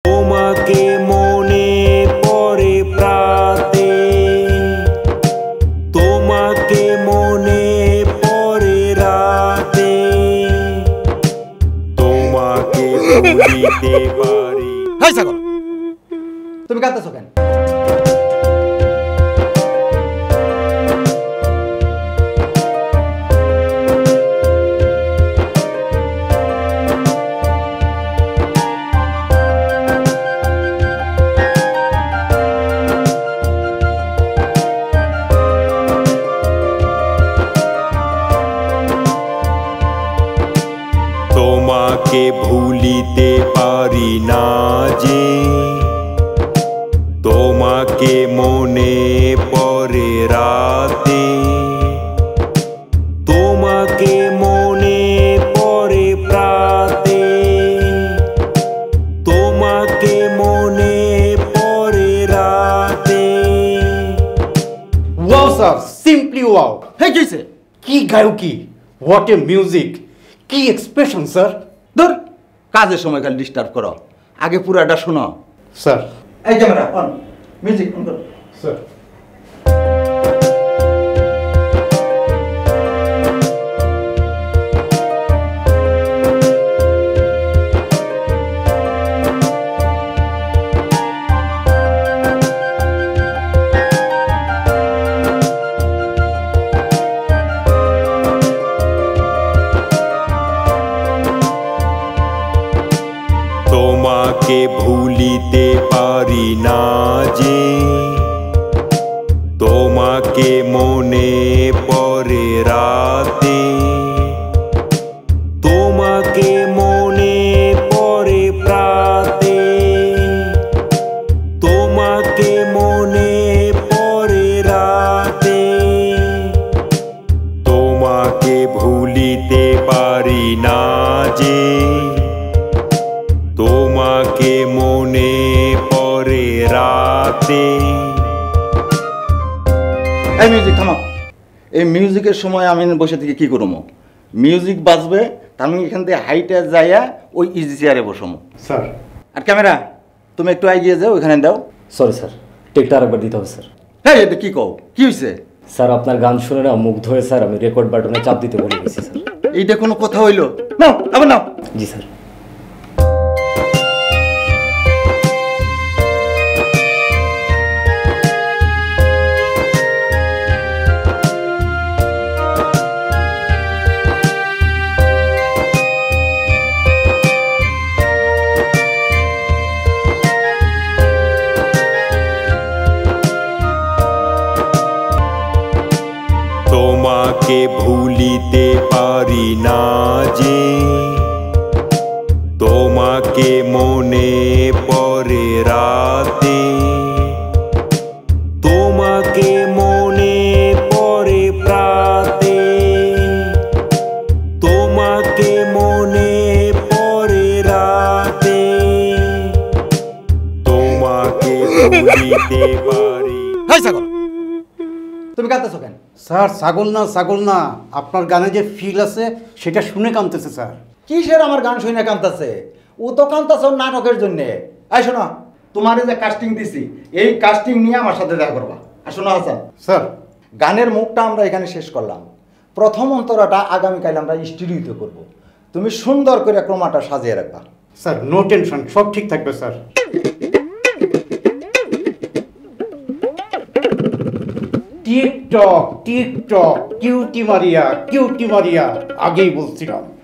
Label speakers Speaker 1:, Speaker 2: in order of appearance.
Speaker 1: তোমাকে মনে পড়ে প্রাতে, তোমাকে মনে পড়ে রাতে, তোমাকে ভুলিতে পারি।
Speaker 2: হাই ছাগল, তুমি কাঁদতেছো কেন?
Speaker 1: তোমাকে ভুলিতে পারি না যে, তোমাকে মনে পড়ে রাতে, তোমাকে মনে পড়ে প্রাতে, তোমাকে মনে পড়ে রাতে।
Speaker 2: Wow sir, simply wow. হ্যাঁ কিছে? কি গায়কি, হোয়াট এ মিউজিক, কি এক্সপ্রেশন স্যার। ধর, কাজের সময় খালি ডিস্টার্ব করো, আগে পুরাটা শোনো। স্যার এই ক্যামেরা অন, মিউজিক অন করো। স্যার
Speaker 1: তোমাকে ভুলিতে পারি না যে, তোমাকে মনে পড়ে রাতে, তোমাকে মনে পড়ে প্রাতে, তোমাকে মনে পড়ে রাতে, তোমাকে ভুলিতে পারি না যে, তোমাকে মনে পড়ে রাতে।
Speaker 2: এই মিউজিক থামো। এই মিউজিকের সময় আমি বসে থেকে কি করবো? মিউজিক বাজবে, আমি এখান থেকে হাইটে যাইয়া ওই ইজি চেয়ারে বসবো। স্যার আর ক্যামেরা তুমি একটু এগিয়ে যাও, ওইখানে দাও।
Speaker 3: সরি স্যার, টেকটা আরেকবার দিতে হবে স্যার।
Speaker 2: হ্যাঁ এটা কি কও, কি হয়েছে?
Speaker 3: স্যার আপনার গান শুনে না মুগ্ধ হয়ে স্যার আমি রেকর্ড বাটনে চাপ দিতে বলে গেছি স্যার।
Speaker 2: এইটা কোনো কথা হইলো? নাও আবার নাও।
Speaker 3: জি স্যার।
Speaker 1: তোমাকে ভুলিতে পারি না যে, তোমাকে মনে পড়ে রাতে, তোমাকে মনে পড়ে প্রাতে, তোমাকে মনে পড়ে রাতে, তোমাকে ভুলিতে পারি।
Speaker 2: হাই ছাগল, তুমি কাঁদতেছো কেন?
Speaker 4: স্যার ছাগল না, আপনার গানে যে ফিল আছে সেটা শুনে কাঁদতেছে স্যার।
Speaker 2: কিসের আমার গান শুনে কাঁদতেছে? ও তো কাঁদতেছে ওর নাটকের জন্যে। এই শোনো, তোমার যে কাস্টিং দিছি, এই কাস্টিং নিয়ে আমার সাথে দেখা করবা। আর শোনো হাসান
Speaker 4: স্যার,
Speaker 2: গানের মুখটা আমরা এখানে শেষ করলাম, প্রথম অন্তরাটা আগামীকাল আমরা স্টুডিওতে করব। তুমি সুন্দর করে ক্রমাটা সাজিয়ে রাখবা।
Speaker 4: স্যার নো টেনশন, সব ঠিক থাকবে স্যার। টিকটক কিউটি মারিয়া আগেই বলছিলাম।